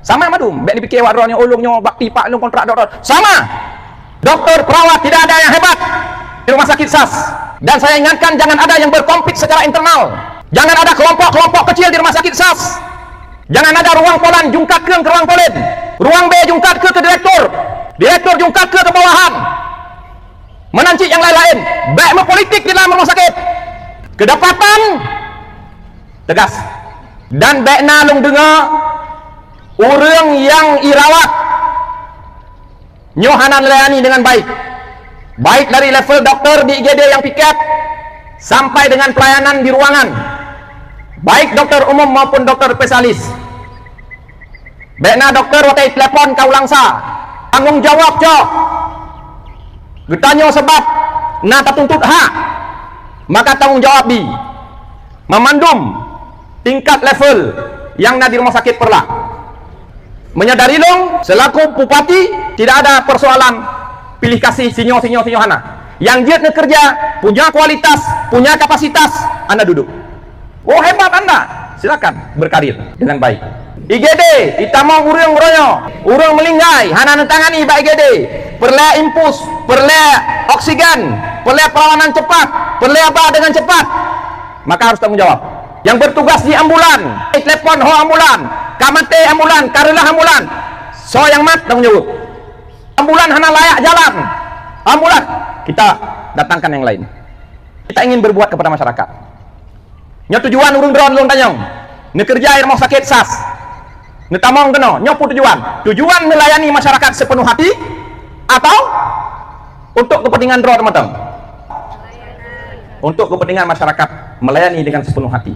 Sama madum, bek dipikir wadronya ulungnya bakti pak lu kontrak dokter. Sama. Dokter perawat tidak ada yang hebat di rumah sakit SAS. Dan saya ingatkan jangan ada yang berkompet secara internal. Jangan ada kelompok-kelompok kecil di rumah sakit SAS. Jangan ada ruang polan jungkat ke ruang polen. Ruang B jungkat ke direktur. Direktur jungkat ke bawahan. Menancik yang lain-lain. Baik politik di dalam rumah sakit. Kedapatan tegas. Dan baik nalung dengar orang yang irawat nyohanan layani dengan baik. Baik dari level dokter di IGD yang piket sampai dengan pelayanan di ruangan. Baik dokter umum maupun dokter spesialis. Baiknya dokter watai telepon kau langsa. Tanggung jawab cok. Getanyo sebab na tuntut hak. Maka tanggung jawab di memandum tingkat level yang na di rumah sakit perlah. Menyadari long selaku bupati tidak ada persoalan pilih kasih sinyo hana. Yang dia kerja punya kualitas, punya kapasitas, Anda duduk. Oh hebat Anda, silakan berkarir dengan baik. IGD, kita mau urang royo, urang melinggai, hana tangani ba IGD, perle impus, perle oksigen, perle perlawanan cepat, perle apa dengan cepat, maka harus tanggung jawab. Yang bertugas di ambulan, telepon ho ambulan, kamate ambulan, karelah ambulan, so yang mat tanggung jawab. Ambulan hana layak jalan, ambulan kita datangkan yang lain. Kita ingin berbuat kepada masyarakat. Nya tujuan urung drone long tanyong, nekerja rumah sakit SAS. Netamong keno, nyopu tujuan melayani masyarakat sepenuh hati atau untuk kepentingan drone matang? Untuk kepentingan masyarakat melayani dengan sepenuh hati.